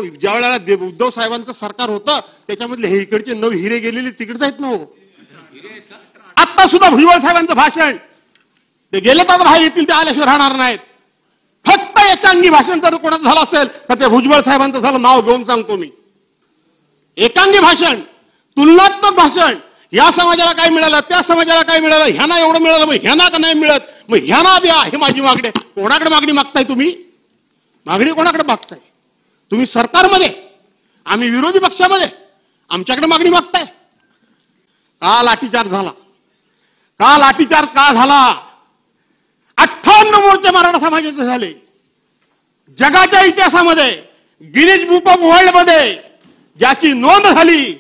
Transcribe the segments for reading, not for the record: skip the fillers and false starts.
ज्या वेळेला उद्धव साहेबांचं सरकार होतं त्याच्यामधले हे इकडचे 9 हिरे गेलेले तिकडे आहेत ना. हो आता सुद्धा भुजबळ साहेबांचं भाषण ते गेले तर बाहेर येतील, ते आल्याशिवाय राहणार नाहीत. फक्त एकांगी भाषण जर कोणाचं झालं असेल तर ते भुजबळ साहेबांचं झालं. नाव घेऊन सांगतो मी. एकांगी भाषण, तुलनात्मक भाषण. या समाजाला काय मिळालं, त्या समाजाला काय मिळालं, ह्यांना एवढं मिळालं, मग ह्यांना का नाही मिळत, मग ह्यांना द्या, हे माझी मागणी. कोणाकडे मागणी मागताय तुम्ही? मागणी कोणाकडे मागताय तुम्ही? सरकारमध्ये, आम्ही विरोधी पक्षामध्ये, आमच्याकडे मागणी मागताय. का लाठीचार्ज झाला? का लाठीचार्ज का झाला? 58 मोर्चे मराठा समाजाचे झाले. जगाच्या इतिहासामध्ये गिनीज बुक ऑफ वर्ल्ड मध्ये ज्याची नोंद झाली.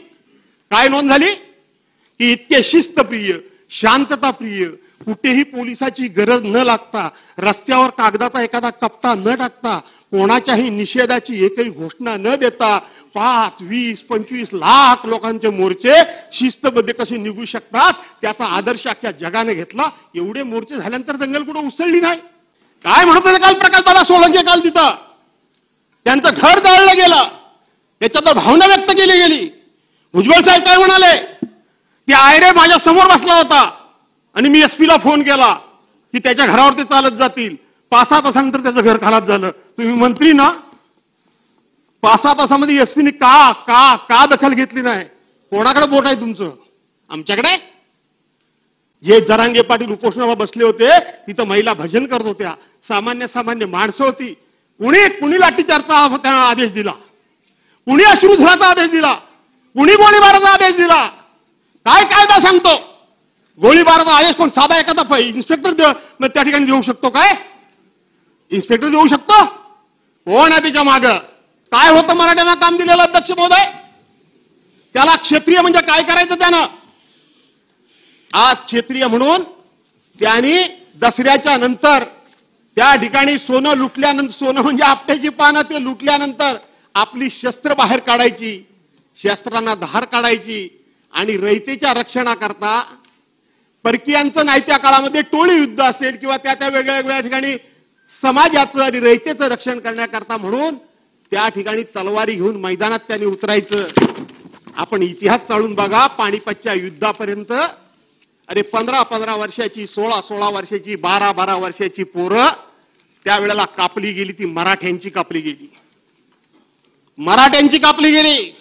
काय नोंद झाली? की इतके शिस्तप्रिय, शांतताप्रिय, कुठेही पोलिसाची गरज न लागता, रस्त्यावर कागदाचा एखादा कपटा न टाकता, कोणाच्याही निषेधाची एकही घोषणा न देता 5, 20, 25 लाख लोकांचे मोर्चे शिस्तबद्ध कसे निघू शकतात त्याचा आदर्श अख्ख्या जगाने घेतला. एवढे मोर्चे झाल्यानंतर दंगल कुठं उसळली नाही. काय म्हणत होते काल प्रकाशदादा सोळंके? काल तिथं त्यांचं घर जाळलं गेलं, त्याच्यात भावना व्यक्त केली गेली. भुजबळ साहेब काय म्हणाले? की आयरे माझ्या समोर बसला होता आणि मी एसपीला फोन केला की त्याच्या घरावर ते चालत जातील. 5-6 तासानंतर त्याचं घर खालास झालं. तुम्ही मंत्री ना, 5-6 तासामध्ये एसपीने का का का दखल घेतली नाही? कोणाकडे बोट आहे तुमचं? आमच्याकडे. जे जरांगे पाटील उपोषणाला बसले होते तिथं महिला भजन करत होत्या, सामान्य माणसं होती. कुणी लाठीचार्जचा आदेश दिला? कुणी अश्रुधुराचा आदेश दिला? कुणी गोळीबाराचा आदेश दिला? काय कायदा सांगतो? गोळीबाराचा आदेश कोण साधा एखादा इन्स्पेक्टर त्या ठिकाणी देऊ शकतो? काय इन्स्पेक्टर देऊ शकतो? कोण आहे त्याच्या मागं? काय होतं मराठ्यांना काम दिलेलं अध्यक्ष महोदय? त्याला क्षत्रिय म्हणजे काय करायचं त्यानं? आज क्षत्रिय म्हणून त्यांनी दसऱ्याच्या नंतर त्या ठिकाणी सोनं लुटल्यानंतर, सोनं म्हणजे आपट्याची पानं, ते लुटल्यानंतर आपली शस्त्र बाहेर काढायची, शस्त्रांना धार काढायची आणि रयतेच्या रक्षणाकरता परकीयांचं नाही त्या काळामध्ये टोळी युद्ध असेल किंवा त्या वेगवेगळ्या ठिकाणी समाजाचं आणि रयतेचं रक्षण करण्याकरता म्हणून त्या ठिकाणी तलवारी घेऊन मैदानात त्यांनी उतरायचं. आपण इतिहास चाळून बघा. पानिपतच्या युद्धापर्यंत अरे 15-15 वर्षाची, 16-16 वर्षाची, 12-12 वर्षाची पोरं त्यावेळेला कापली गेली. ती मराठ्यांची कापली गेली. मराठ्यांची कापली गेली.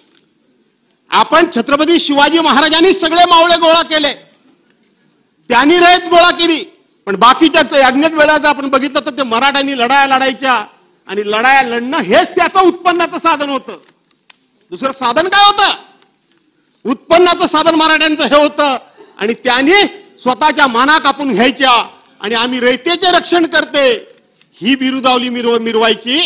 आपण छत्रपती शिवाजी महाराजांनी सगळे मावळे गोळा केले, त्यांनी रयत गोळा केली. पण बाकीच्या अज्ञात वेळा जर आपण बघितलं तर ते मराठ्यांनी लढाया लढायच्या आणि लढाया लढणं हेच त्याचं उत्पन्नाचं साधन होतं. दुसरं साधन काय होतं? उत्पन्नाचं साधन मराठ्यांचं हे होतं. आणि त्यांनी स्वतःच्या माना कापून घ्यायच्या आणि आम्ही रयतेचे रक्षण करते ही बिरुदावली मिरवायची.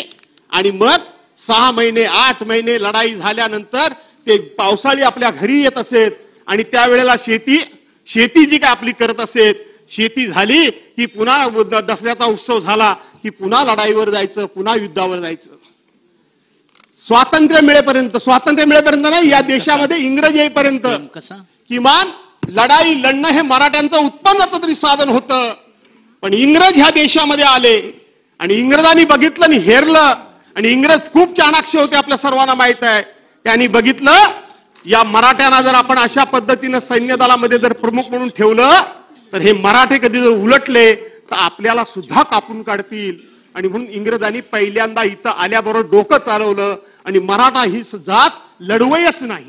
आणि मग 6 महिने 8 महिने लढाई झाल्यानंतर ते पावसाळी आपल्या घरी येत असेल आणि त्यावेळेला शेती जी काय आपली करत असेल, शेती झाली की पुन्हा दसऱ्याचा उत्सव झाला की पुन्हा लढाईवर जायचं, पुन्हा युद्धावर जायचं. स्वातंत्र्य मिळेपर्यंत नाही, या देशामध्ये इंग्रज येईपर्यंत किमान लढाई लढणं हे मराठ्यांचं उत्पन्नाचं तरी साधन होतं. पण इंग्रज ह्या देशामध्ये आले आणि इंग्रजांनी बघितलं आणि हेरलं. आणि इंग्रज खूप चाणाक्ष होते, आपल्या सर्वांना माहित आहे. त्यांनी बघितलं या मराठ्यांना जर आपण अशा पद्धतीनं सैन्य दलामध्ये जर प्रमुख म्हणून ठेवलं तर हे मराठे कधी जर उलटले तर आपल्याला सुद्धा कापून काढतील. आणि म्हणून इंग्रजांनी पहिल्यांदा इथं आल्याबरोबर डोकं चालवलं आणि मराठा ही जात लढवयच नाही,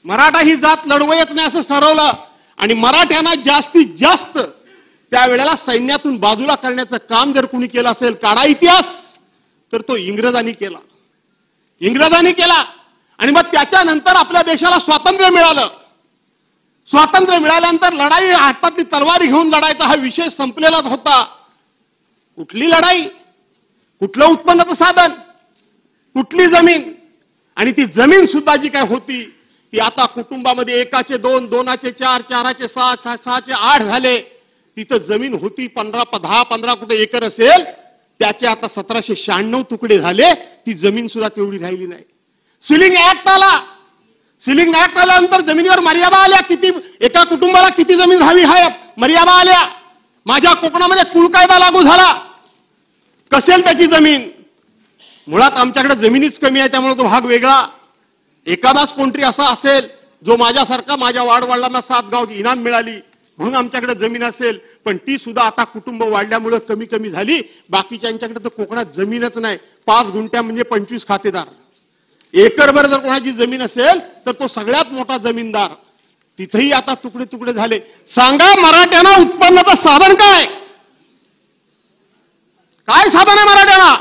मराठा ही जात लढवयच नाही असं ठरवलं. आणि मराठ्यांना जास्तीत जास्त त्यावेळेला सैन्यातून बाजूला करण्याचं काम जर कुणी केलं असेल काढा इतिहास, तर तो इंग्रजांनी केला. आणि मग त्याच्यानंतर आपल्या देशाला स्वातंत्र्य मिळालं. स्वातंत्र्य मिळाल्यानंतर लढाई हातातली तलवारी घेऊन लढायचा हा विषय संपलेलाच होता. कुठली लढाई, कुठलं उत्पन्नाचं साधन, कुठली जमीन? आणि ती जमीन सुद्धा जी काय होती ती आता कुटुंबामध्ये 1चे 2, 2चे 4, 4चे 6, 6चे 8 झाले. तिथं जमीन होती 10-15 कुठे एकर असेल, त्याचे आता 1796 तुकडे झाले. ती जमीन सुद्धा तेवढी राहिली नाही. सिलिंग ऍक्ट आल्यानंतर जमिनीवर मर्यादा आल्या. किती एका कुटुंबाला किती जमीन राहावी हा मर्यादा आल्या. माझ्या कोकणामध्ये कुळ कायदा लागू झाला. कसेल त्याची जमीन मुळात आमच्याकडे जमिनीच कमी आहे, त्यामुळे तो भाग वेगळा. एखादाच कोणतरी असा असेल जो माझ्यासारखा माझ्या वाडवडिलांना 7 गाव इनाम मिळाली म्हणून आमच्याकडे जमीन असेल, पण ती सुद्धा आता कुटुंब वाढल्यामुळे कमी कमी झाली. बाकीच्यांच्याकडे तर कोकणात जमीनच नाही. 5 गुंठ्या म्हणजे 25 खातेदार. एकरभर जर कोणाची जमीन असेल तर तो सगळ्यात मोठा जमीनदार. तिथेही आता तुकडे तुकडे झाले. सांगा मराठ्यांना उत्पन्नाचं साधन काय? काय साधन आहे मराठ्यांना?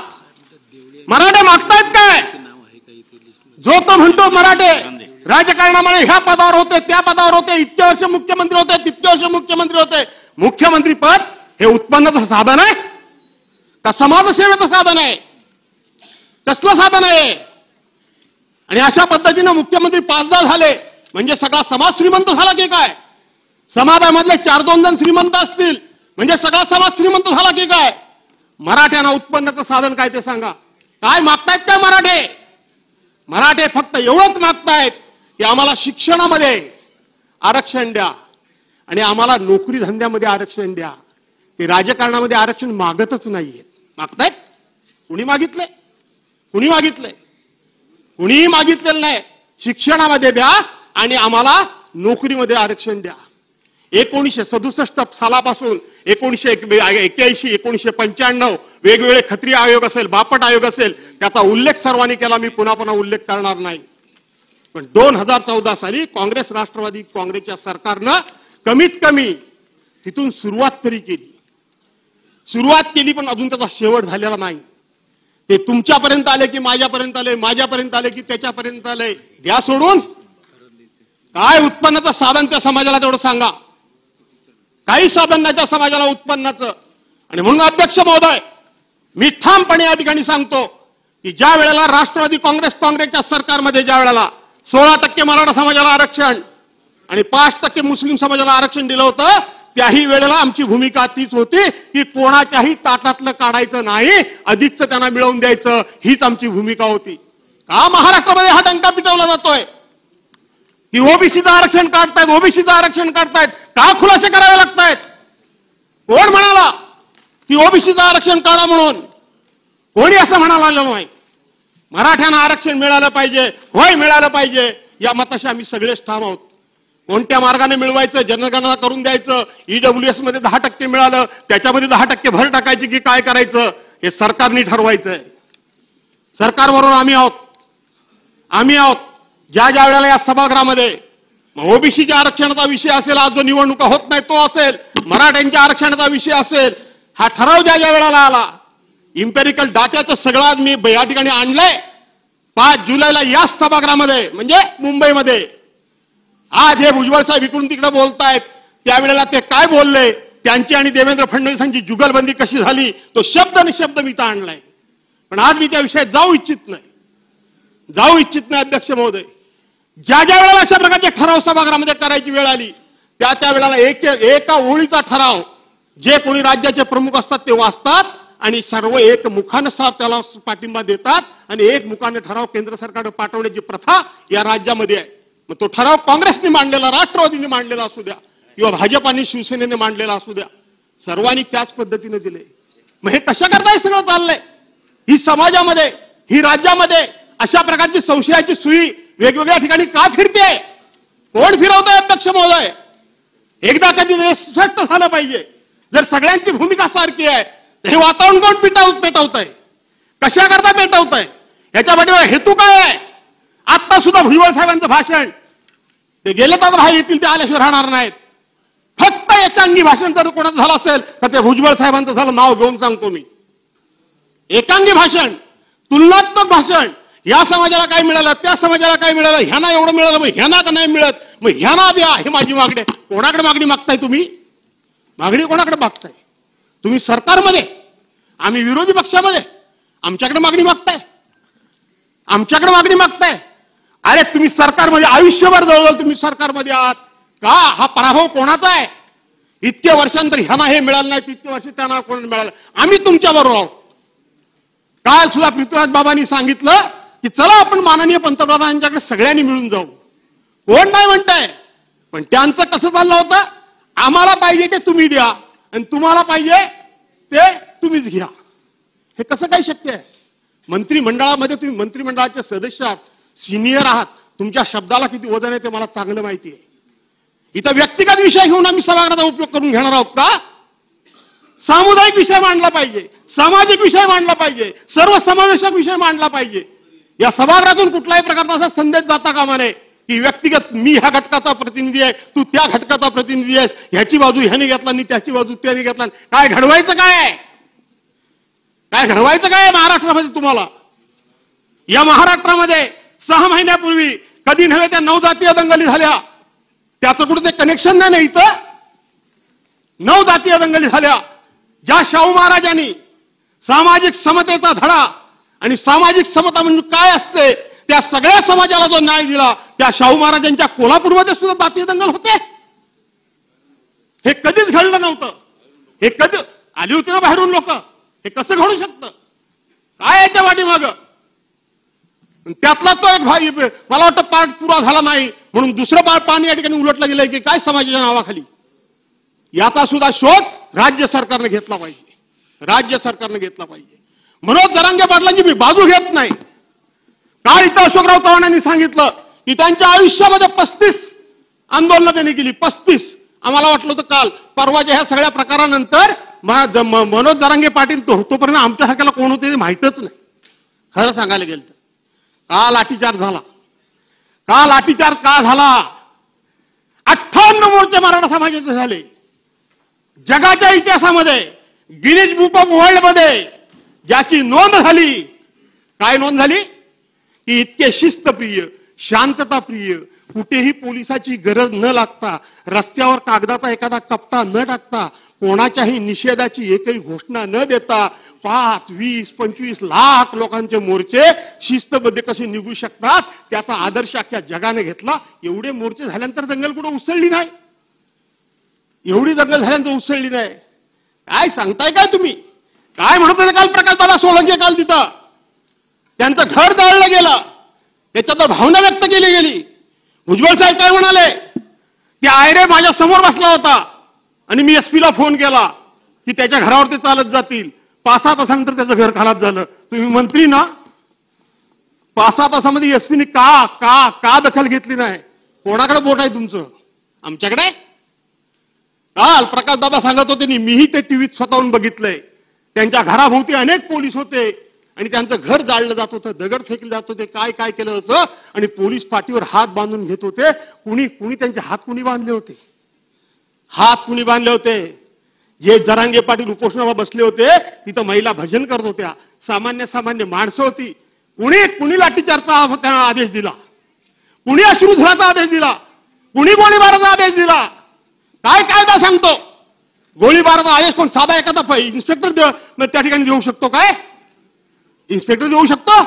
मराठे मागतायत काय? जो तो म्हणतो मराठे राजकारणामुळे ह्या पदावर होते, त्या पदावर होते, इतके वर्ष मुख्यमंत्री होते, तितके वर्ष मुख्यमंत्री होते. मुख्यमंत्री पद हे उत्पन्नाचं साधन आहे का समाजसेवेचं साधन आहे? कसलं साधन आहे? आणि अशा पद्धतीने मुख्यमंत्री 5दा झाले म्हणजे सगळा समाज श्रीमंत झाला की काय? समाजामधले 4-2 जण श्रीमंत असतील म्हणजे सगळा समाज श्रीमंत झाला की काय? मराठ्यांना उत्पन्नाचं साधन काय ते सांगा. काय मागतायत काय मराठे? मराठे फक्त एवढंच मागतायत की आम्हाला शिक्षणामध्ये आरक्षण द्या आणि आम्हाला नोकरी धंद्यामध्ये आरक्षण द्या. ते राजकारणामध्ये आरक्षण मागतच नाहीये. मागतायत? कुणी मागितलंय? कुणी मागितलंय? कुणीही मागितलेलं नाही. शिक्षणामध्ये द्या आणि आम्हाला नोकरीमध्ये आरक्षण द्या. 1967 सालापासून 1981, 1995 वेगवेगळे खत्री आयोग असेल, बापट आयोग असेल, त्याचा उल्लेख सर्वांनी केला. मी पुन्हा पुन्हा उल्लेख करणार नाही. पण 2014 साली काँग्रेस राष्ट्रवादी काँग्रेसच्या सरकारनं कमीत कमी तिथून सुरुवात तरी केली. सुरुवात केली पण अजून त्याचा शेवट झालेला नाही. ते तुमच्यापर्यंत आले की माझ्यापर्यंत आले, माझ्यापर्यंत आले की त्याच्यापर्यंत आले. द्या सोडून. काय उत्पन्नाचं साधन त्या समाजाला तेवढं सांगा. काही साधन नाही त्या समाजाला उत्पन्नाचं. आणि म्हणून अध्यक्ष महोदय मी ठामपणे या ठिकाणी सांगतो की ज्या वेळेला राष्ट्रवादी काँग्रेसच्या सरकारमध्ये ज्या वेळेला 16% मराठा समाजाला आरक्षण आणि 5% मुस्लिम समाजाला आरक्षण दिलं होतं, त्याही वेळेला आमची भूमिका तीच होती की कोणाच्याही ताटातलं काढायचं नाही, अधिकचं त्यांना मिळवून द्यायचं, हीच आमची भूमिका होती. का महाराष्ट्रामध्ये हा डंका पिटवला जातोय की ओबीसीचं आरक्षण काढतायत, ओबीसीचं आरक्षण काढतायत? का खुलासे करावे लागतायत? कोण म्हणाला की ओबीसीचं आरक्षण काढा म्हणून? कोणी असं म्हणायला नाही. मराठ्यांना आरक्षण मिळालं पाहिजे, होय मिळालं पाहिजे, या मताशी आम्ही सगळेच ठाम आहोत. कोणत्या मार्गाने मिळवायचं, जनगणना करून द्यायचं, ईडब्ल्यूएस मध्ये 10% मिळालं त्याच्यामध्ये 10% भर टाकायची की काय करायचं हे सरकारने ठरवायचंय. सरकारबरोबर आम्ही आहोत. ज्या ज्या वेळेला या सभागृहामध्ये ओबीसीच्या आरक्षणाचा विषय असेल, आज जो निवडणुका होत नाही तो असेल, मराठ्यांच्या आरक्षणाचा विषय असेल, हा ठराव ज्या ज्या वेळेला आला, इम्पेरिकल डाटाचं सगळं मी या ठिकाणी आणलंय. 5 जुलैला याच सभागृहामध्ये म्हणजे मुंबईमध्ये. आज हे भुजबळ साहेब इकडून तिकडे बोलतायत, त्यावेळेला ते काय बोलले, त्यांची आणि देवेंद्र फडणवीसांची जुगलबंदी कशी झाली, तो शब्द निशब्द मी इथं आणलाय. पण आज मी त्या विषयात जाऊ इच्छित नाही अध्यक्ष महोदय. ज्या ज्या वेळेला अशा प्रकारचे ठराव सभागृहामध्ये करायची वेळ आली त्या वेळेला एका ओळीचा ठराव जे कोणी राज्याचे प्रमुख असतात ते वाचतात आणि सर्व एक मुखाने त्याला पाठिंबा देतात आणि एक मुखाने ठराव केंद्र सरकारकडे पाठवण्याची प्रथा या राज्यामध्ये आहे. मग तो ठराव काँग्रेसने मांडलेला, राष्ट्रवादीने मांडलेला असू द्या किंवा भाजपाने शिवसेनेने मांडलेला असू द्या, सर्वांनी त्याच पद्धतीने दिले. मग हे कशा करताय सगळं चाललंय? ही समाजामध्ये, ही राज्यामध्ये अशा प्रकारची संशयाची सुई वेगवेगळ्या ठिकाणी का फिरते? कोण फिरवतंय अध्यक्ष महोदय? एकदा कधी स्पष्ट झालं पाहिजे. जर सगळ्यांची भूमिका सारखी आहे हे वातावरण कोण पेटवतंय? कशा करता पेटवतंय? याच्या पाठीवर हेतू काय आहे? आता सुद्धा भुजबळ साहेबांचं भाषण, ते गेले तर बाहेर येतील, ते आल्याशिवाय राहणार नाहीत. फक्त एकांगी भाषण जर कोणाचं झालं असेल तर ते भुजबळ साहेबांचं झालं. नाव घेऊन सांगतो मी. एकांगी भाषण, तुलनात्मक भाषण. या समाजाला काय मिळालं, त्या समाजाला काय मिळालं, ह्यांना एवढं मिळालं, मग ह्यांना का नाही मिळत, मग ह्यांना द्या, हे माझी मागणी आहे. कोणाकडे मागणी मागताय तुम्ही? मागणी कोणाकडे मागताय तुम्ही? सरकारमध्ये, आम्ही विरोधी पक्षामध्ये, आमच्याकडे मागणी मागताय? आमच्याकडे मागणी मागताय? अरे तुम्ही सरकारमध्ये आयुष्यभर जवळजवळ तुम्ही सरकारमध्ये आहात का? हा पराभव कोणाचा आहे? इतके वर्षांतर ह्यांना हे मिळालं नाही, इतके वर्ष त्यांना कोण मिळालं. आम्ही तुमच्या बरोबर आहोत. काल सुद्धा पृथ्वीराज बाबांनी सांगितलं की चला आपण माननीय पंतप्रधानांच्याकडे सगळ्यांनी मिळून जाऊ. कोण नाही म्हणताय, पण त्यांचं कसं चाललं होतं, आम्हाला पाहिजे ते तुम्ही द्या आणि तुम्हाला पाहिजे ते तुम्हीच घ्या. हे कसं काय शक्य आहे? मंत्रिमंडळामध्ये तुम्ही मंत्रिमंडळाचे सदस्य आहात, सिनियर आहात, तुमच्या शब्दाला किती वजन आहे ते मला चांगलं माहिती आहे. इथं व्यक्तिगत विषय घेऊन आम्ही सभागृहाचा उपयोग करून घेणार आहोत का? सामुदायिक विषय मांडला पाहिजे, सामाजिक विषय मांडला पाहिजे, सर्वसमावेशक विषय मांडला पाहिजे. या सभागृहातून कुठल्याही प्रकारचा असा संदेश जाता कामा नये की व्यक्तिगत मी ह्या घटकाचा प्रतिनिधी आहे, तू त्या घटकाचा प्रतिनिधी आहेस, ह्याची बाजू ह्याने घेतला आणि त्याची बाजू त्याने घेतला. काय घडवायचं काय? काय घडवायचं काय महाराष्ट्रामध्ये तुम्हाला? या महाराष्ट्रामध्ये 6 महिन्यापूर्वी कधी नव्हे त्या 9 जातीय दंगली झाल्या, त्याचं कुठे ते कनेक्शन नाही इथं. 9 जातीय दंगली झाल्या, ज्या शाहू महाराजांनी सामाजिक समतेचा धडा आणि सामाजिक समता म्हणजे काय असते त्या सगळ्या समाजाला जो न्याय दिला, त्या शाहू महाराजांच्या कोल्हापूरमध्ये सुद्धा जातीय दंगल होते. हे कधीच घडलं नव्हतं. हे कधी आली होती ना बाहेरून लोक? हे कसं घडू शकतं? काय याच्या पाठीमागं? त्यातला तो एक भाई मला वाटतं पाठ पुरा झाला नाही म्हणून दुसरं पाणी या ठिकाणी उलटलं गेलंय की काय समाजाच्या नावाखाली. याचा सुद्धा शोध राज्य सरकारने घेतला पाहिजे, राज्य सरकारने घेतला पाहिजे. मनोज जरांगे पाटलांची मी बाजू घेत नाही. काल इथं अशोकराव चव्हाणांनी सांगितलं की त्यांच्या आयुष्यामध्ये 35 आंदोलनं त्यांनी केली. 35. आम्हाला वाटलं होतं काल परवाच्या ह्या सगळ्या प्रकारानंतर मनोज जरांगे पाटील तोपर्यंत आमच्यासारख्याला कोण होते माहितच नाही. खरं सांगायला गेलं तर का लाठीचार्ज झाला? का लाठीचार्ज का झाला? 58 मोर्चे मराठा समाजाचे झाले. जगाच्या इतिहासामध्ये गिनीज बुक ऑफ वर्ल्ड मध्ये ज्याची नोंद झाली, काय नोंद झाली की इतके शिस्तप्रिय, शांतताप्रिय, कुठेही पोलिसाची गरज न लागता, रस्त्यावर कागदाचा एखादा कपटा न टाकता, कोणाच्याही निषेधाची एकही घोषणा न देता 5, 20, 25 लाख लोकांचे मोर्चे शिस्तबद्ध कसे निघू शकतात त्याचा आदर्श अख्ख्या जगाने घेतला. एवढे मोर्चे झाल्यानंतर दंगल कुठं उसळली नाही? एवढी दंगल झाल्यानंतर उसळली नाही. काय सांगताय काय तुम्ही? काय म्हणत होते काल प्रकाशदादा सोळंके? काल तिथं त्यांचं घर जाळलं गेलं, त्याच्यात भावना व्यक्त केली गेली. भुजबळ साहेब काय म्हणाले की आयरे माझ्या समोर बसला होता आणि मी एसपीला फोन केला की त्याच्या घरावर ते चालत जातील. 5-6 तासानंतर त्याचं घर खालास झालं. तुम्ही मंत्री ना, 5-6 तासामध्ये एसपीने का का का दखल घेतली नाही? कोणाकडे बोट आहे तुमचं? आमच्याकडे. काल प्रकाशदादा सांगत होते, मीही ते टीव्हीत स्वतःहून बघितलंय. त्यांच्या घराभोवती अनेक पोलीस होते आणि त्यांचं घर जाळलं जात होतं, दगड फेकले जात होते, काय काय केलं होतं आणि पोलीस पाठीवर हात बांधून घेत होते. कुणी त्यांचे हात कुणी बांधले होते? हात कुणी बांधले होते? जे जरांगे पाटील उपोषणाला बसले होते तिथं महिला भजन करत होत्या, सामान्य माणसं होती. कुणी लाठीचार्जचा आदेश दिला? कुणी अश्रुधुराचा आदेश दिला? कुणी गोळीबाराचा आदेश दिला? काय कायदा सांगतो? गोळीबाराचा आदेश कोण साधा एखादा इन्स्पेक्टर त्या ठिकाणी देऊ शकतो? काय इन्स्पेक्टर देऊ शकतो?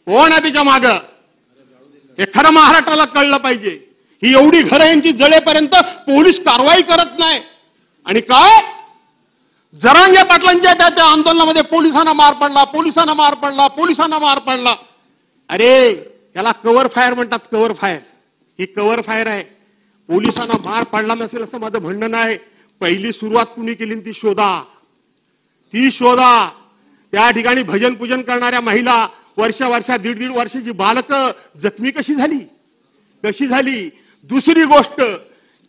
कोण आहे त्याच्या मागं? हे खरं महाराष्ट्राला कळलं पाहिजे. ही एवढी घरं यांची जळेपर्यंत पोलीस कारवाई करत नाही. आणि काय जरांगे पाटलांच्या त्या आंदोलनामध्ये पोलिसांना मार पडला. अरे त्याला कव्हर फायर म्हणतात, कव्हर फायर. ही कव्हर फायर आहे. पोलिसांना मार पडला नसेल असं माझं म्हणणं नाही. पहिली सुरुवात कुणी केली ती शोधा. त्या ठिकाणी भजन पूजन करणाऱ्या महिला, वर्ष 1.5 वर्षाची बालकं जखमी कशी झाली? दुसरी गोष्ट,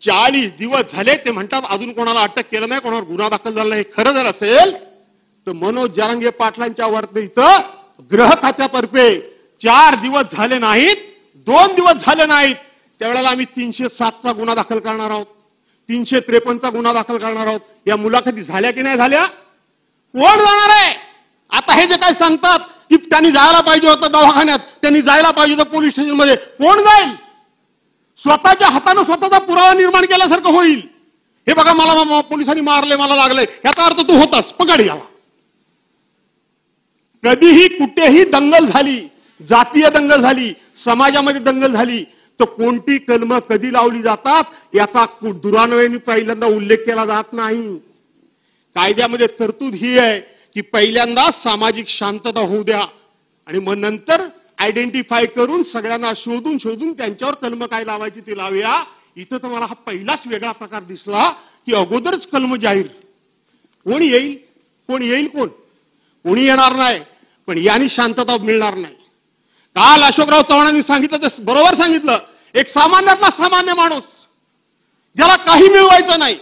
40 दिवस झाले ते म्हणतात अजून कोणाला अटक केलं नाही, कोणावर गुन्हा दाखल झाला नाही. खरं जर असेल तर मनोज जरांगे पाटलांच्या वरती इथं गृह खात्यातर्फे 4 दिवस झाले नाहीत, 2 दिवस झाले नाहीत, त्यावेळेला आम्ही 307चा गुन्हा दाखल करणार आहोत, 353चा गुन्हा दाखल करणार आहोत. या मुलाखती झाल्या की नाही झाल्या? कोण जाणार आहे? आता हे जे काय सांगतात की त्यांनी जायला पाहिजे होतं दवाखान्यात, त्यांनी जायला पाहिजे होतं पोलीस स्टेशनमध्ये, कोण जाईल? स्वतःच्या हाताने स्वतःचा पुरावा निर्माण केल्यासारखं होईल. हे बघा मला पोलिसांनी मारले, मला लागले, याचा अर्थ तू होतास, पकड याला. कधीही कुठेही दंगल झाली, जातीय दंगल झाली, समाजामध्ये दंगल झाली तर कोणती कलम कधी लावली जातात याचा दुरान्वयाने पहिल्यांदा उल्लेख केला जात नाही. कायद्यामध्ये तरतूद ही आहे की पहिल्यांदा सामाजिक शांतता होऊ द्या आणि मग नंतर आयडेंटिफाय करून सगळ्यांना शोधून त्यांच्यावर कलम काय लावायची ती लावूया. इथं तर मला हा पहिलाच वेगळा प्रकार दिसला की अगोदरच कलम जाहीर. कोण येईल? कोणी येणार नाही. पण याने शांतता मिळणार नाही. काल अशोकराव चव्हाणांनी सांगितलं ते बरोबर सांगितलं. एक सामान्यातला सामान्य माणूस ज्याला काही मिळवायचं नाही,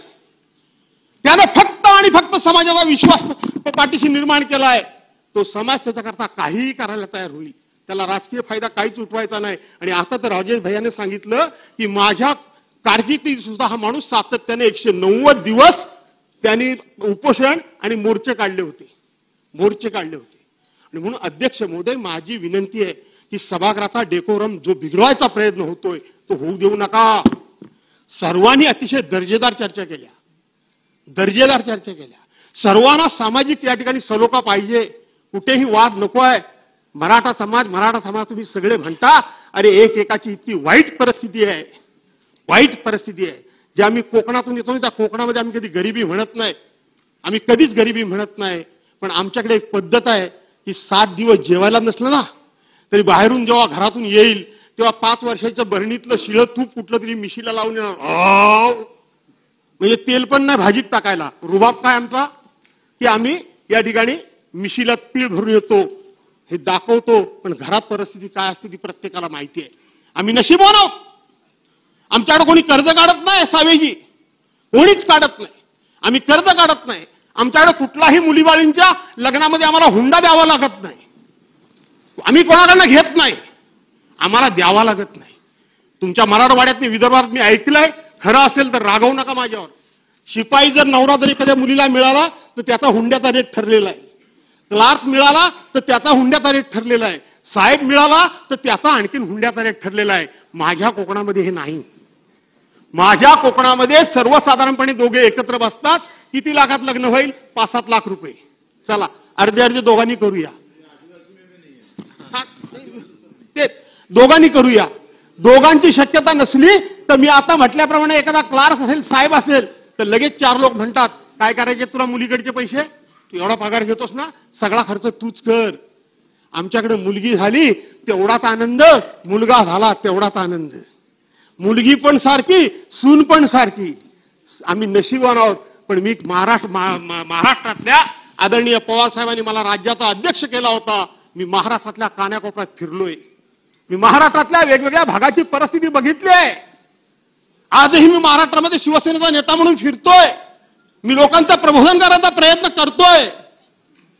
त्याने फक्त आणि फक्त समाजाचा विश्वास पाठीशी निर्माण केला आहे, तो समाज त्याच्याकरता काहीही करायला तयार होईल. त्याला राजकीय फायदा काहीच उठवायचा नाही. आणि आता तर राजेश भैयाने सांगितलं की माझ्या कारकिर्दीत सुद्धा हा माणूस सातत्याने 190 दिवस त्यांनी उपोषण आणि मोर्चे काढले होते. आणि म्हणून अध्यक्ष महोदय, माझी विनंती आहे की सभागृहाचा डेकोरम जो बिघडवायचा प्रयत्न होतोय तो होऊ देऊ नका. सर्वांनी अतिशय दर्जेदार चर्चा केल्या. सर्वांना सामाजिक या ठिकाणी सलोखा पाहिजे. कुठेही वाद नको आहे. मराठा समाज तुम्ही सगळे म्हणता, अरे एकाची इतकी वाईट परिस्थिती आहे. जे आम्ही कोकणातून येतो त्या कोकणामध्ये आम्ही कधी गरिबी म्हणत नाही, आम्ही कधीच गरिबी म्हणत नाही. पण आमच्याकडे एक पद्धत आहे की 7 दिवस जेवायला नसलं ना तरी बाहेरून जेव्हा घरातून येईल तेव्हा 5 वर्षाचं बरणीतलं शिळं तूप कुठलं तरी मिशीला लावून येणार. म्हणजे तेल पण नाही भाजीत टाकायला. रुबाब काय आमचा की आम्ही या ठिकाणी मिशीला पीळ भरून येतो हे दाखवतो. पण घरात परिस्थिती काय असते ती प्रत्येकाला माहिती आहे. आम्ही नशीबवान आहोत. आमच्याकडे कोणी कर्ज काढत नाही. सावेजी कोणीच काढत नाही. आम्ही कर्ज काढत नाही. आमच्याकडे कुठलाही मुलीबाळींच्या लग्नामध्ये आम्हाला हुंडा द्यावा लागत नाही. आम्ही कोणाकडनं घेत नाही. आम्हाला द्यावा लागत नाही. तुमच्या मराठवाड्यात विदर्भात मी ऐकलंय, खरं असेल तर रागवू नका माझ्यावर. शिपाई जर नवरा जर एखाद्या मुलीला मिळाला तर त्याचा हुंड्याचा रेट ठरलेला आहे. क्लार्क मिळाला तर त्याचा हुंड्याचा रेट ठरलेला आहे. साहेब मिळाला तर त्याचा आणखीन हुंड्याचा रेट ठरलेला आहे. माझ्या कोकणामध्ये हे नाही. माझ्या कोकणामध्ये सर्वसाधारणपणे दोघे एकत्र बसतात. किती लाखात लग्न होईल? 5-7 लाख रुपये. चला अर्धे दोघांनी करूया. दोघांनी करूया. दोघांची शक्यता नसली तर मी आता म्हटल्याप्रमाणे एखादा क्लार्क असेल, साहेब असेल तर लगेच 4 लोक म्हणतात काय करायचे तुला मुलीकडचे पैसे, तू एवढा पगार घेतोस ना, सगळा खर्च तूच कर. आमच्याकडे मुलगी झाली तेवढाच आनंद, मुलगा झाला तेवढाच आनंद. मुलगी पण सारखी, सून पण सारखी. आम्ही नशीबवान आहोत. पण मी महाराष्ट्रातल्या आदरणीय पवार साहेबांनी मला राज्याचा अध्यक्ष केला होता. मी महाराष्ट्रातल्या कानाकोपऱ्यात फिरलोय. मी महाराष्ट्रातल्या वेगवेगळ्या भागाची परिस्थिती बघितली आहे. आजही मी महाराष्ट्रामध्ये शिवसेनेचा नेता म्हणून फिरतोय. मी लोकांचं प्रबोधन करायचा प्रयत्न करतोय.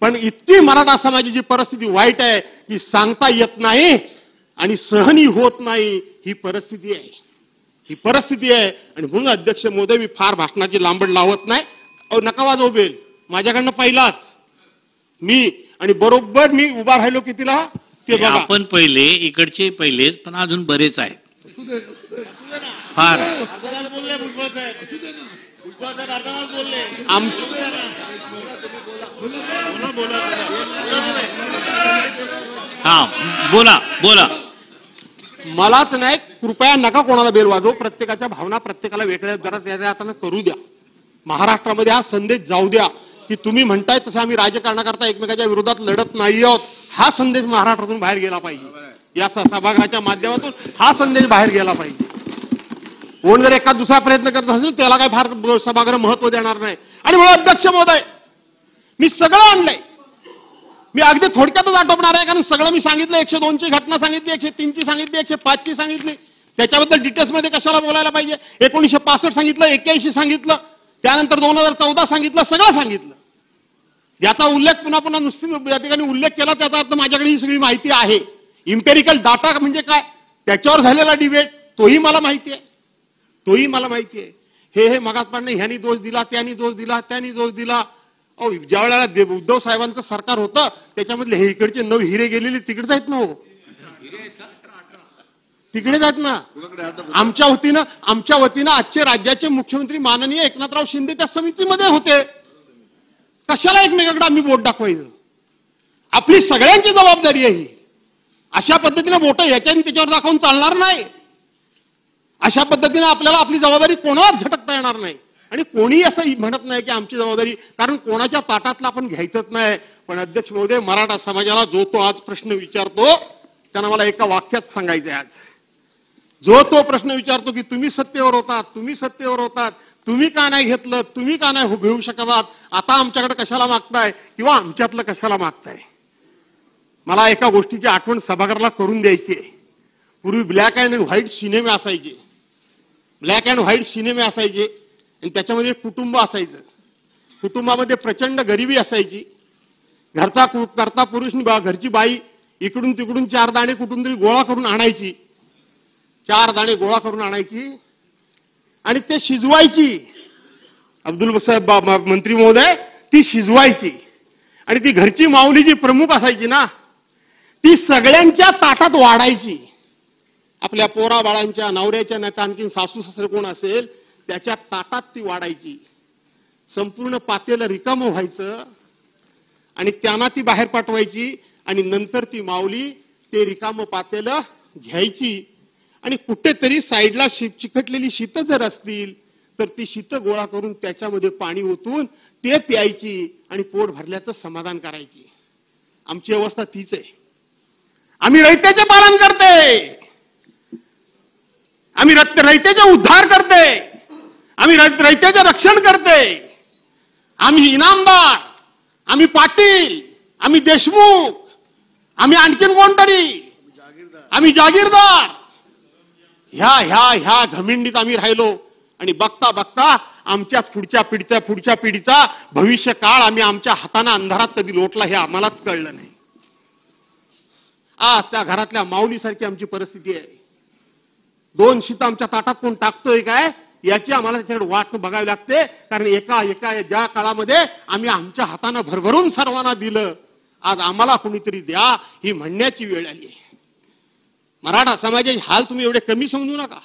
पण इतकी मराठा समाजाची परिस्थिती वाईट आहे की सांगता येत नाही आणि सहनी होत नाही. ही परिस्थिती आहे. आणि म्हणून अध्यक्ष महोदय, मी फार भाषणाची लांबड लावत नाही. नका वाजवू बेल. माझ्याकडनं पहिलाच मी आणि बरोबर मी उभा राहिलो कितीला ते बघा. आपण पहिले इकडचे पहिलेच, पण अजून बरेच आहेत. फार हा बोला. मलाच नाही, कृपया नका कोणाला बेल वाजवू. प्रत्येकाच्या भावना प्रत्येकाला वेगळ्या जरा करू द्या. महाराष्ट्रामध्ये हा संदेश जाऊ द्या की तुम्ही म्हणताय तसं आम्ही राजकारणाकरता एकमेकाच्या विरोधात लढत नाही आहोत. हा संदेश महाराष्ट्रातून बाहेर गेला पाहिजे. या सभागृहाच्या माध्यमातून हा संदेश बाहेर गेला पाहिजे. कोण जर एका दुसरा प्रयत्न करत असेल त्याला काय फार सभागृह महत्व देणार नाही. आणि म्हणून अध्यक्ष महोदय, मी सगळं आणलंय. मी अगदी थोडक्यातच आटोपणार आहे, कारण सगळं मी सांगितलं. 102ची घटना सांगितली, 103ची सांगितली, 105ची सांगितली. त्याच्याबद्दल डिटेल्समध्ये कशाला बोलायला पाहिजे. 1965 सांगितलं, 81 सांगितलं, त्यानंतर 2014 सांगितलं, सगळं सांगितलं. याचा उल्लेख पुन्हा नुसती या ठिकाणी उल्लेख केला त्याचा अर्थ माझ्याकडे ही सगळी माहिती आहे. इम्पेरिकल डाटा म्हणजे काय त्याच्यावर झालेला डिबेट तोही मला माहिती आहे. हे मगाचपासून ह्यांनी दोष दिला, त्यांनी दोष दिला. ज्या वेळेला उद्धव साहेबांचं सरकार होतं त्याच्यामधले हे इकडचे 9 हिरे गेलेले तिकडेच आहेत ना. हो तिकडेच आहेत ना. आमच्या वतीनं आजचे राज्याचे मुख्यमंत्री माननीय एकनाथराव शिंदे त्या समितीमध्ये होते. कशाला एकमेकांकडे आम्ही बोट दाखवायचं. आपली सगळ्यांची जबाबदारी आहे ही. अशा पद्धतीने बोट याच्याने त्याच्यावर दाखवून चालणार नाही. अशा पद्धतीने आपल्याला आपली जबाबदारी कोणालाच झटकता येणार नाही. आणि कोणी असं म्हणत नाही की आमची जबाबदारी, कारण कोणाच्या ताटातला आपण घ्यायचंच नाही. पण अध्यक्ष महोदय, मराठा समाजाला जो तो आज प्रश्न विचारतो त्यांना मला एका वाक्यात सांगायचंय. आज जो तो प्रश्न विचारतो की तुम्ही सत्तेवर होतात, तुम्ही का नाही घेतलं, तुम्ही का नाही घेऊ शकत, आता आमच्याकडे कशाला मागताय किंवा आमच्यातलं कशाला मागताय. मला एका गोष्टीची आठवण सभागृहाला करून द्यायची आहे. पूर्वी ब्लॅक अँड व्हाईट सिनेमे असायचे. ब्लॅक अँड व्हाईट सिनेमे असायचे आणि त्याच्यामध्ये कुटुंब असायचं. कुटुंबामध्ये प्रचंड गरिबी असायची. करता पुरुष घरची बाई इकडून तिकडून 4 दाणे कुठून तरी गोळा करून आणायची. 4 दाणे गोळा करून आणायची आणि ते शिजवायची. अब्दुल साहेब मंत्री महोदय ती शिजवायची आणि ती घरची माऊली जी प्रमुख असायची ना ती सगळ्यांच्या ताटात वाढायची. आपल्या पोरा बाळांच्या नवऱ्याच्या नाही आणखी सासू सासरे कोण असेल त्याच्या ताटात ती वाढायची. संपूर्ण पातेलं रिकामं व्हायचं आणि त्यांना ती बाहेर पाठवायची आणि नंतर ती माऊली ते रिकामं पातेलं घ्यायची आणि कुठेतरी साईडला चिकटलेली शीतं जर असतील तर ती शीतं गोळा करून त्याच्यामध्ये पाणी ओतून ते प्यायची आणि पोट भरल्याचं समाधान करायची. आमची अवस्था तीच आहे. आम्ही रयतेचे पालन करते. आम्ही रयतेचे उद्धार करते. आम्ही रयतेचे रक्षण करते. आम्ही इनामदार, आम्ही पाटील, आम्ही देशमुख, आम्ही आणखीन कोणतरी, आम्ही जागीरदार ह्या ह्या ह्या घमिंडीत आम्ही राहिलो आणि बघता बघता आमच्या पुढच्या पिढीचा भविष्य काळ आम्ही आमच्या हाताने अंधारात कधी लोटला हे आम्हालाच कळलं नाही. आज त्या घरातल्या माऊलीसारखी आमची परिस्थिती आहे. 2 शीतं आमच्या ताटात कोण टाकतोय काय याची आम्हाला त्याच्याकडे वाट बघावी लागते. कारण एका ज्या काळामध्ये आम्ही आमच्या हाताने भरभरून सर्वांना दिलं आज आम्हाला कोणीतरी द्या ही म्हणण्याची वेळ आली आहे. मराठा समाजाचे हाल तुम्ही एवढे कमी समजू नका.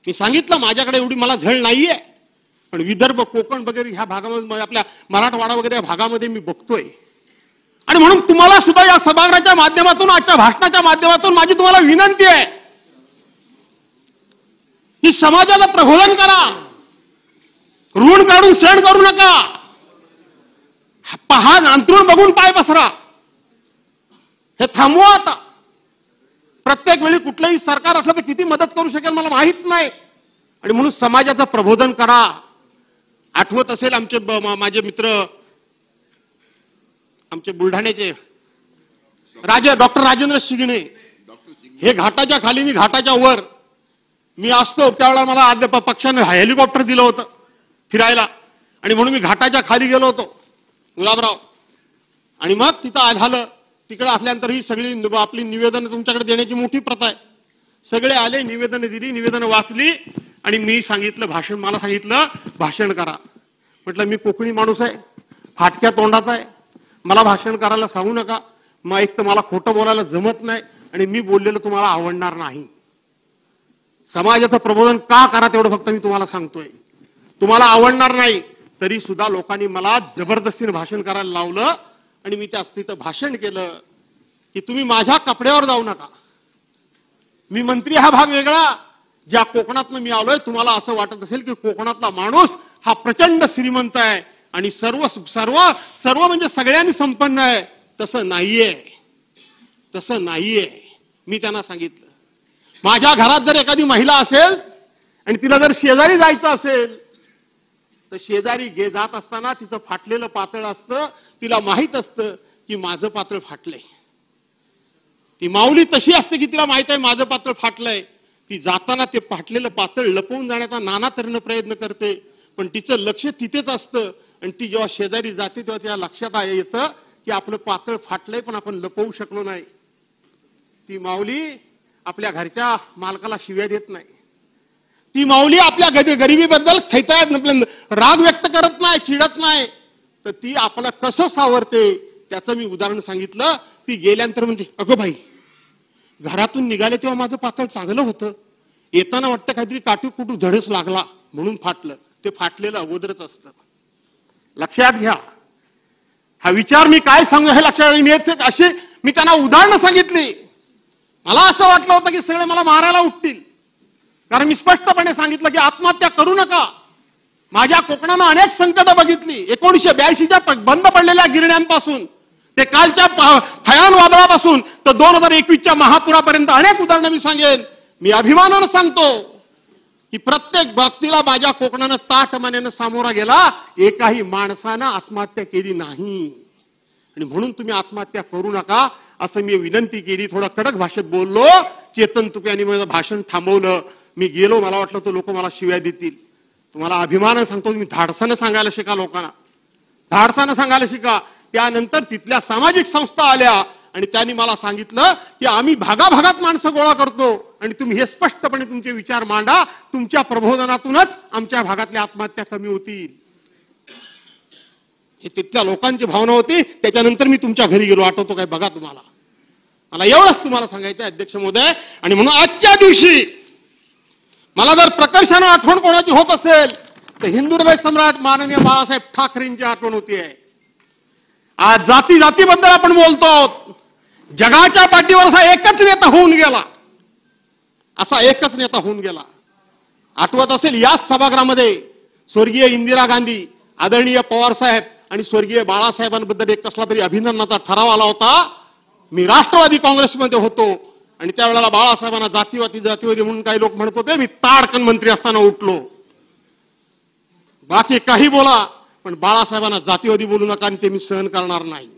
मी सांगितलं माझ्याकडे एवढी मला झळ नाहीये पण विदर्भ कोकण वगैरे ह्या भागामध्ये आपल्या मराठवाडा वगैरे या भागामध्ये मी बघतोय आणि म्हणून तुम्हाला सुद्धा या सभागृहाच्या माध्यमातून आजच्या भाषणाच्या माध्यमातून माझी तुम्हाला विनंती आहे की समाजाला प्रबोधन करा. ऋण काढून सण करू नका. पहा अंतरुण बघून पाय पसरा. हे थांबवा आता. प्रत्येक वेळी कुठलंही सरकार असलं तर किती मदत करू शकेल मला माहित नाही आणि म्हणून समाजाचं प्रबोधन करा. आठवत असेल आमचे माझे मित्र आमचे बुलढाण्याचे डॉक्टर राजेंद्र शिंगणे हे घाटाच्या खाली मी घाटाच्या वर मी असतो त्यावेळेला मला पक्षाने हेलिकॉप्टर दिलं होतं फिरायला आणि म्हणून मी घाटाच्या खाली गेलो होतो गुलाबराव आणि मग तिथं झालं. तिकडे असल्यानंतर ही सगळी आपली निवेदनं तुमच्याकडे देण्याची मोठी प्रथा आहे. सगळे आले निवेदनं दिली निवेदनं वाचली आणि मी सांगितलं मला सांगितलं भाषण करा. म्हटलं मी कोकणी माणूस आहे फाटक्या तोंडाचा आहे मला भाषण करायला सांगू नका. मग एक तर मला खोटं बोलायला जमत नाही आणि मी बोललेलं तुम्हाला आवडणार नाही. समाजाचं प्रबोधन का करा तेवढं फक्त मी तुम्हाला सांगतोय. तुम्हाला आवडणार नाही तरी सुद्धा लोकांनी मला जबरदस्तीने भाषण करायला लावलं आणि मी त्या स्थितीत भाषण केलं की तुम्ही माझ्या कपड्यावर जाऊ नका. मी मंत्री हा भाग वेगळा. ज्या कोकणातनं मी आलोय तुम्हाला असं वाटत असेल की कोकणातला माणूस हा प्रचंड श्रीमंत आहे आणि सर्व म्हणजे सगळ्यांनी संपन्न आहे. तसं नाहीये. तसं नाहीये. मी त्यांना सांगितलं माझ्या घरात जर एखादी महिला असेल आणि तिला जर शेजारी जायचं असेल तर शेजारी जात असताना तिचं फाटलेलं पातळ असतं. तिला माहित असतं की माझं पातळ फाटलंय. ती माऊली तशी असते की तिला माहित आहे माझं पातळ फाटलंय. ती जाताना ते फाटलेलं पातळ लपवून जाण्याचा नाना तऱ्हेने प्रयत्न करते पण तिचं लक्ष तिथेच असतं आणि ती जेव्हा शेजारी जाते तेव्हा तिला लक्षात येतं की आपलं पातळ फाटलंय पण आपण लपवू शकलो नाही. ती माऊली आपल्या घरच्या मालकाला शिव्या देत नाही. ती माऊली आपल्या गरिबीबद्दल राग व्यक्त करत नाही चिडत नाही तर ती आपलं कसं सावरते त्याचं मी उदाहरण सांगितलं. ती गेल्यानंतर म्हणते अगं भाई घरातून निघाले तेव्हा माझं पातळ चांगलं होतं येताना वाटतं काहीतरी काटूकुटू धडच लागला म्हणून फाटलं. ते फाटलेलं अगोदरच असतं. लक्षात घ्या. हा विचार मी काय सांगू हे लक्षात अशी मी त्यांना उदाहरणं सांगितली. मला असं वाटलं होतं की सगळे मला मारायला उठतील कारण मी स्पष्टपणे सांगितलं की आत्महत्या करू नका. माझ्या कोकणानं अनेक संकट बघितली. 1982च्या बंद पडलेल्या गिरण्यांपासून ते कालच्या फयान वादळापासून तर 2021च्या महापुरापर्यंत अनेक उदाहरणं मी सांगेन. मी अभिमानानं सांगतो की प्रत्येक बाबतीला माझ्या कोकणानं ताठमानेनं सामोरा गेला. एकाही माणसानं आत्महत्या केली नाही आणि म्हणून तुम्ही आत्महत्या करू नका असं मी विनंती केली. थोडा कडक भाषेत बोललो. चेतन तुपे यांनी माझं भाषण थांबवलं. मी गेलो, मला वाटलं तो लोक मला शिव्या देतील. तुम्हाला अभिमानाने सांगतो, तुम्ही धाडसानं सांगायला शिका, लोकांना धाडसानं सांगायला शिका. त्यानंतर तिथल्या सामाजिक संस्था आल्या आणि त्यांनी मला सांगितलं की आम्ही भागाभागात माणसं गोळा करतो आणि तुम्ही हे स्पष्टपणे तुमचे विचार मांडा. तुमच्या प्रबोधनातूनच आमच्या भागातल्या आत्महत्या कमी होतील. हे तिथल्या लोकांची भावना होती. त्याच्यानंतर मी तुमच्या घरी गेलो. आठवतो काय बघा तुम्हाला. मला एवढंच तुम्हाला सांगायचं अध्यक्ष महोदय. आणि म्हणून आजच्या दिवशी मला जर प्रकर्षानं आठवण कोणाची होत असेल तर हिंदू हृदय सम्राट माननीय बाळासाहेब ठाकरेंची आठवण होतीये. आज जाती जातीबद्दल आपण बोलतो. जगाच्या पाठीवर असा एकच नेता होऊन गेला. असा एकच नेता होऊन गेला. आठवत असेल याच सभागृहामध्ये स्वर्गीय इंदिरा गांधी, आदरणीय पवार साहेब आणि स्वर्गीय बाळासाहेबांबद्दल एक कसला तरी अभिनंदनाचा ठराव आला होता. मी राष्ट्रवादी काँग्रेसमध्ये होतो आणि त्यावेळेला बाळासाहेबांना जातीवादी म्हणून काही लोक म्हणत होते. मी ताडकन मंत्री असताना उठलो. बाकी काही बोला पण बाळासाहेबांना जातीवादी बोलू नका आणि ते मी सहन करणार नाही.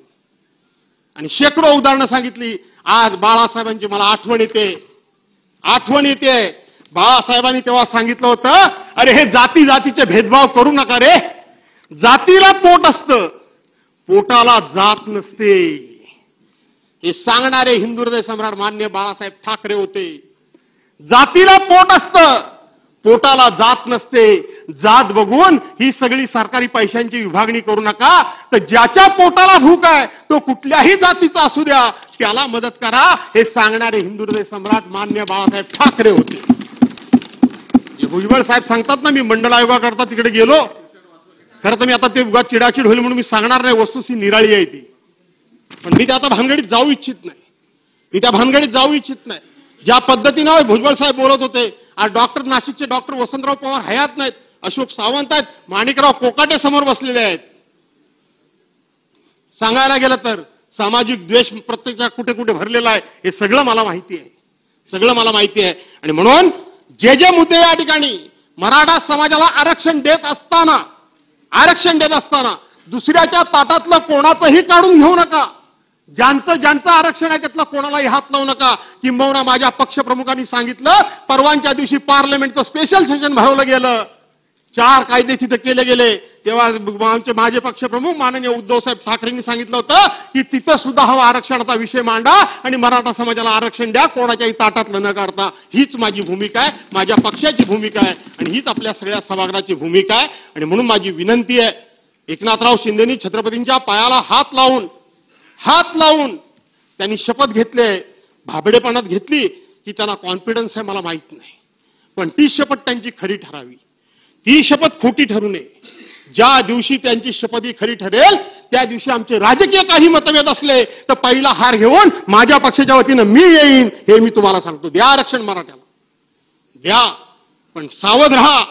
आणि शेकडो उदाहरणं सांगितली. आज बाळासाहेबांची मला आठवण येते. बाळासाहेबांनी तेव्हा सांगितलं होतं, अरे हे जातीचे भेदभाव करू नका रे. जातीला पोट असतं, पोटाला जात नसते. हे सांगणारे हिंदू हृदय सम्राट मान्य बाळासाहेब ठाकरे होते. जातीला पोट असतं, पोटाला जात नसते. जात बघून ही सगळी सरकारी पैशांची विभागणी करू नका. तर ज्याच्या पोटाला भूक आहे तो कुठल्याही जातीचा असू द्या, त्याला मदत करा. हे सांगणारे हिंदू हृदय सम्राट मान्य बाळासाहेब ठाकरे होते. भुजबळ साहेब सांगतात ना, मी मंडळ आयोगाकरता तिकडे गेलो. खरं तर मी आता ते उगाच चिडाचिड होईल म्हणून मी सांगणार नाही. वस्तुस्थिती निराळी आहे ती. पण मी त्या आता भानगडीत जाऊ इच्छित नाही. ज्या पद्धतीनं भुजबळ साहेब बोलत होते. आज नाशिकचे डॉक्टर वसंतराव पवार हयात नाहीत, अशोक सावंत आहेत, माणिकराव कोकाटे समोर बसलेले आहेत. सांगायला गेलं तर सामाजिक द्वेष प्रत्येक कुठे कुठे भरलेला आहे. हे सगळं मला माहिती आहे. आणि म्हणून जे मुद्दे या ठिकाणी मराठा समाजाला आरक्षण देत असताना दुसऱ्याच्या ताटातलं कोणाचंही काढून घेऊ नका. ज्यांचं आरक्षण आहे त्यातलं कोणालाही हात लावू नका. किंबहुना माझ्या पक्षप्रमुखांनी सांगितलं, परवानच्या दिवशी पार्लमेंटचं स्पेशल सेशन भरवलं गेलं, 4 कायदे तिथे केले गेले. तेव्हा माझे पक्षप्रमुख माननीय उद्धव साहेब ठाकरेंनी सांगितलं होतं की तिथं सुद्धा हा आरक्षणाचा विषय मांडा आणि मराठा समाजाला आरक्षण द्या, कोणाच्याही ताटातलं न काढता. हीच माझी भूमिका आहे, माझ्या पक्षाची भूमिका आहे आणि हीच आपल्या सगळ्या सभागृहाची भूमिका आहे. आणि म्हणून माझी विनंती आहे, एकनाथराव शिंदेनी छत्रपतींच्या पायाला हात लावून त्यांनी शपथ घेतली. भाबडेपणात घेतली की त्यांना कॉन्फिडन्स आहे मला माहित नाही, पण ती शपथ त्यांची खरी ठरावी. ती शपथ खोटी ठरू नये. ज्या दिवशी त्यांची शपथ ही खरी ठरेल त्या दिवशी आमचे राजकीय काही मतभेद असले तर पहिला हार घेऊन माझ्या पक्षाच्या वतीनं मी येईन. हे मी तुम्हाला सांगतो. द्या आरक्षण मराठ्याला, द्या, पण सावध राहा.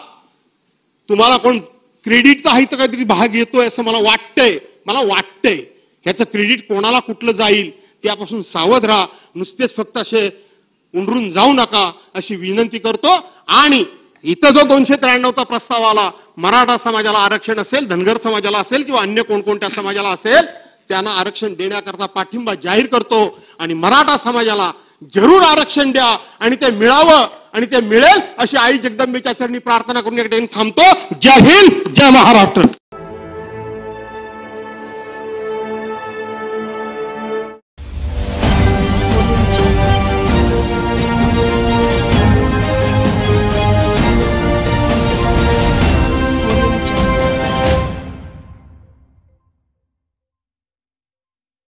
तुम्हाला कोण क्रेडिटचा आहे तर काहीतरी भाग येतोय असं मला वाटतंय. ह्याचं क्रेडिट कोणाला कुठलं जाईल त्यापासून सावध राहा. नुसतेच फक्त असे उंडरून जाऊ नका अशी विनंती करतो. आणि इथं जो 293चा प्रस्ताव आला, मराठा समाजाला आरक्षण असेल, धनगर समाजाला असेल किंवा अन्य कोणकोणत्या समाजाला असेल, त्यांना आरक्षण देण्याकरता पाठिंबा जाहीर करतो. आणि मराठा समाजाला जरूर आरक्षण द्या आणि ते मिळावं आणि ते मिळेल अशी आई जगदंबेच्या चरणी प्रार्थना करून एक थांबतो. जय हिंद, जय महाराष्ट्र.